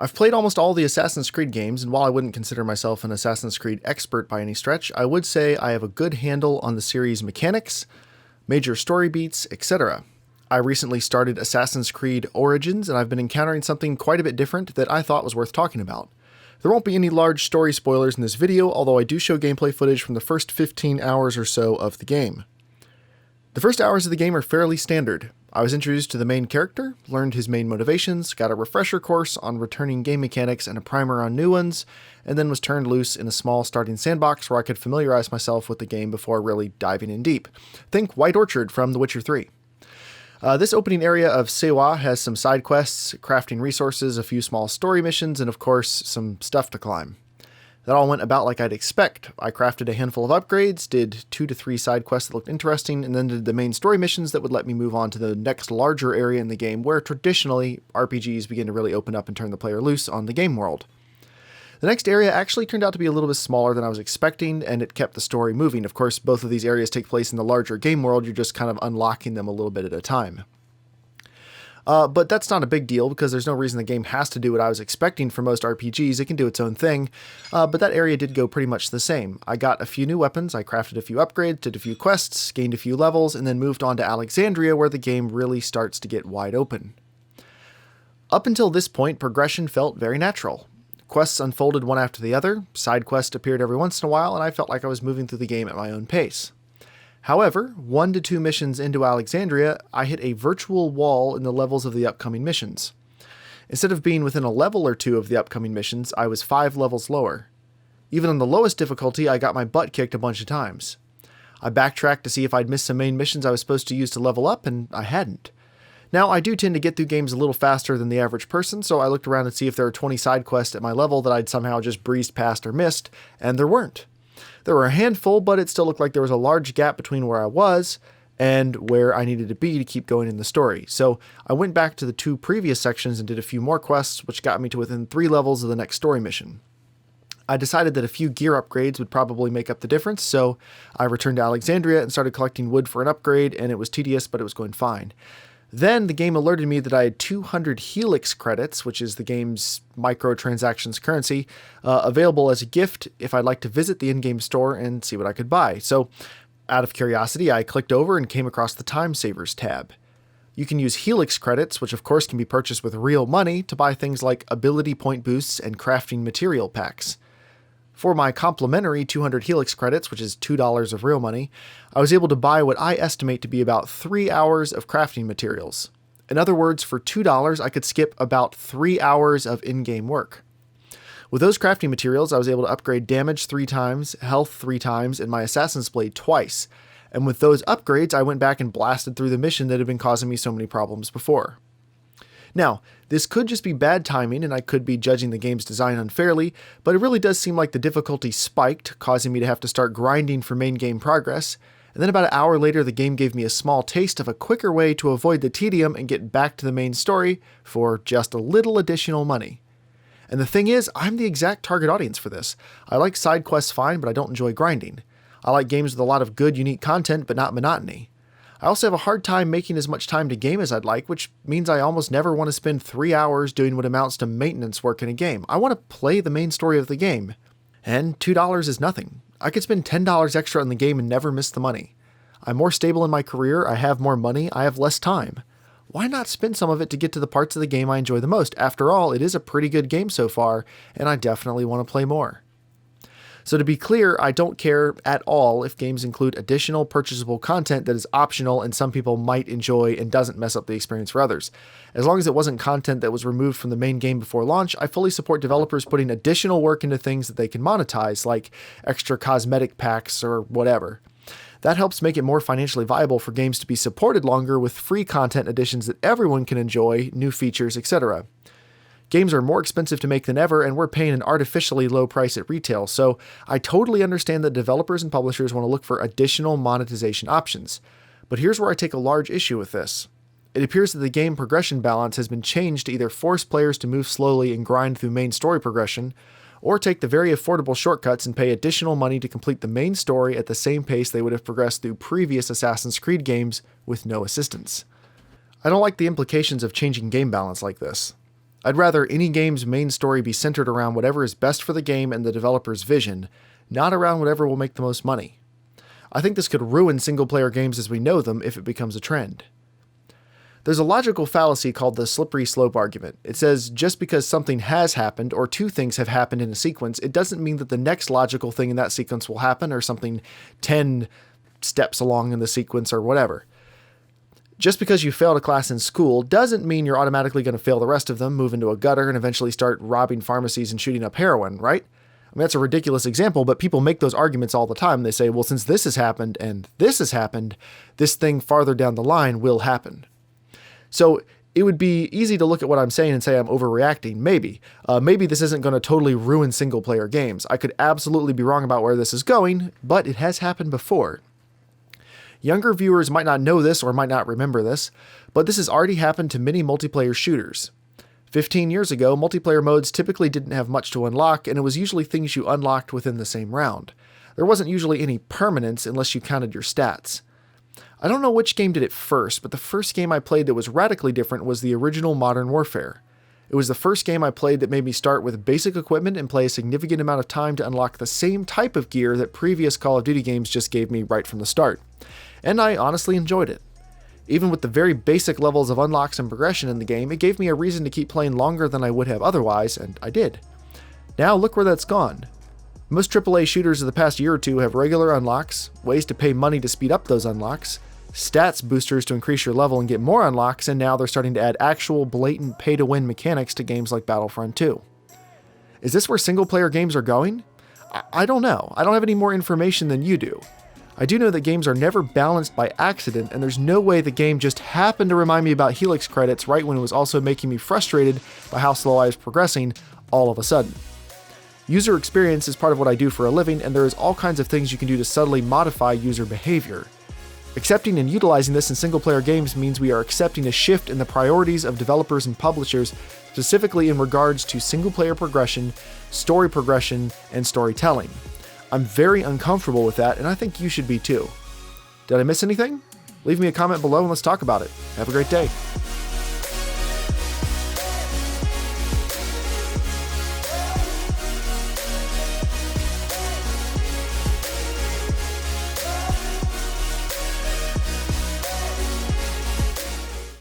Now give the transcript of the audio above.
I've played almost all the Assassin's Creed games, and while I wouldn't consider myself an Assassin's Creed expert by any stretch, I would say I have a good handle on the series' mechanics, major story beats, etc. I recently started Assassin's Creed Origins, and I've been encountering something quite a bit different that I thought was worth talking about. There won't be any large story spoilers in this video, although I do show gameplay footage from the first 15 hours or so of the game. The first hours of the game are fairly standard. I was introduced to the main character, learned his main motivations, got a refresher course on returning game mechanics and a primer on new ones, and then was turned loose in a small starting sandbox where I could familiarize myself with the game before really diving in deep. Think White Orchard from The Witcher 3. This opening area of Sewa has some side quests, crafting resources, a few small story missions, and of course, some stuff to climb. That all went about like I'd expect. I crafted a handful of upgrades, did 2 to 3 side quests that looked interesting, and then did the main story missions that would let me move on to the next larger area in the game where traditionally RPGs begin to really open up and turn the player loose on the game world. The next area actually turned out to be a little bit smaller than I was expecting, and it kept the story moving. Of course, both of these areas take place in the larger game world, you're just kind of unlocking them a little bit at a time. But that's not a big deal because there's no reason the game has to do what I was expecting for most RPGs. It can do its own thing, but that area did go pretty much the same. I got a few new weapons, I crafted a few upgrades, did a few quests, gained a few levels, and then moved on to Alexandria where the game really starts to get wide open. Up until this point, progression felt very natural. Quests unfolded one after the other, side quests appeared every once in a while, and I felt like I was moving through the game at my own pace. However, 1 to 2 missions into Alexandria, I hit a virtual wall in the levels of the upcoming missions. Instead of being within a level or 2 of the upcoming missions, I was 5 levels lower. Even on the lowest difficulty, I got my butt kicked a bunch of times. I backtracked to see if I'd missed some main missions I was supposed to use to level up, and I hadn't. Now, I do tend to get through games a little faster than the average person, so I looked around to see if there were 20 side quests at my level that I'd somehow just breezed past or missed, and there weren't. There were a handful, but it still looked like there was a large gap between where I was and where I needed to be to keep going in the story. So I went back to the 2 previous sections and did a few more quests, which got me to within 3 levels of the next story mission. I decided that a few gear upgrades would probably make up the difference, so I returned to Alexandria and started collecting wood for an upgrade, and it was tedious, but it was going fine. Then the game alerted me that I had 200 Helix credits, which is the game's Microtransactions currency, available as a gift if I'd like to visit the in-game store and see what I could buy. So, out of curiosity, I clicked over and came across the Time Savers tab. You can use Helix credits, which of course can be purchased with real money, to buy things like ability point boosts and crafting material packs. For my complimentary 200 Helix credits, which is $2 of real money, I was able to buy what I estimate to be about 3 hours of crafting materials. In other words, for $2, I could skip about 3 hours of in-game work. With those crafting materials, I was able to upgrade damage 3 times, health 3 times, and my Assassin's Blade twice. And with those upgrades, I went back and blasted through the mission that had been causing me so many problems before. Now, this could just be bad timing and I could be judging the game's design unfairly, but it really does seem like the difficulty spiked, causing me to have to start grinding for main game progress, and then about an hour later the game gave me a small taste of a quicker way to avoid the tedium and get back to the main story for just a little additional money. And the thing is, I'm the exact target audience for this. I like side quests fine, but I don't enjoy grinding. I like games with a lot of good, unique content, but not monotony. I also have a hard time making as much time to game as I'd like, which means I almost never want to spend 3 hours doing what amounts to maintenance work in a game. I want to play the main story of the game. And $2 is nothing. I could spend $10 extra on the game and never miss the money. I'm more stable in my career, I have more money, I have less time. Why not spend some of it to get to the parts of the game I enjoy the most? After all, it is a pretty good game so far, and I definitely want to play more. So to be clear, I don't care at all if games include additional purchasable content that is optional and some people might enjoy and doesn't mess up the experience for others. As long as it wasn't content that was removed from the main game before launch, I fully support developers putting additional work into things that they can monetize, like extra cosmetic packs or whatever. That helps make it more financially viable for games to be supported longer with free content additions that everyone can enjoy, new features, etc. Games are more expensive to make than ever, and we're paying an artificially low price at retail, so I totally understand that developers and publishers want to look for additional monetization options. But here's where I take a large issue with this. It appears that the game progression balance has been changed to either force players to move slowly and grind through main story progression, or take the very affordable shortcuts and pay additional money to complete the main story at the same pace they would have progressed through previous Assassin's Creed games with no assistance. I don't like the implications of changing game balance like this. I'd rather any game's main story be centered around whatever is best for the game and the developer's vision, not around whatever will make the most money. I think this could ruin single-player games as we know them if it becomes a trend. There's a logical fallacy called the slippery slope argument. It says just because something has happened or two things have happened in a sequence, it doesn't mean that the next logical thing in that sequence will happen or something 10 steps along in the sequence or whatever. Just because you failed a class in school doesn't mean you're automatically going to fail the rest of them, move into a gutter, and eventually start robbing pharmacies and shooting up heroin, right? I mean, that's a ridiculous example, but people make those arguments all the time. They say, well, since this has happened and this has happened, this thing farther down the line will happen. So it would be easy to look at what I'm saying and say I'm overreacting. Maybe. Maybe this isn't going to totally ruin single-player games. I could absolutely be wrong about where this is going, but it has happened before. Younger viewers might not know this or might not remember this, but this has already happened to many multiplayer shooters. 15 years ago, multiplayer modes typically didn't have much to unlock, and it was usually things you unlocked within the same round. There wasn't usually any permanence unless you counted your stats. I don't know which game did it first, but the first game I played that was radically different was the original Modern Warfare. It was the first game I played that made me start with basic equipment and play a significant amount of time to unlock the same type of gear that previous Call of Duty games just gave me right from the start. And I honestly enjoyed it. Even with the very basic levels of unlocks and progression in the game, it gave me a reason to keep playing longer than I would have otherwise, and I did. Now look where that's gone. Most AAA shooters of the past year or two have regular unlocks, ways to pay money to speed up those unlocks, stats boosters to increase your level and get more unlocks, and now they're starting to add actual blatant pay-to-win mechanics to games like Battlefront 2. Is this where single-player games are going? I don't know. I don't have any more information than you do. I do know that games are never balanced by accident, and there's no way the game just happened to remind me about Helix credits right when it was also making me frustrated by how slow I was progressing all of a sudden. User experience is part of what I do for a living, and there is all kinds of things you can do to subtly modify user behavior. Accepting and utilizing this in single-player games means we are accepting a shift in the priorities of developers and publishers, specifically in regards to single-player progression, story progression, and storytelling. I'm very uncomfortable with that, and I think you should be too. Did I miss anything? Leave me a comment below and let's talk about it. Have a great day.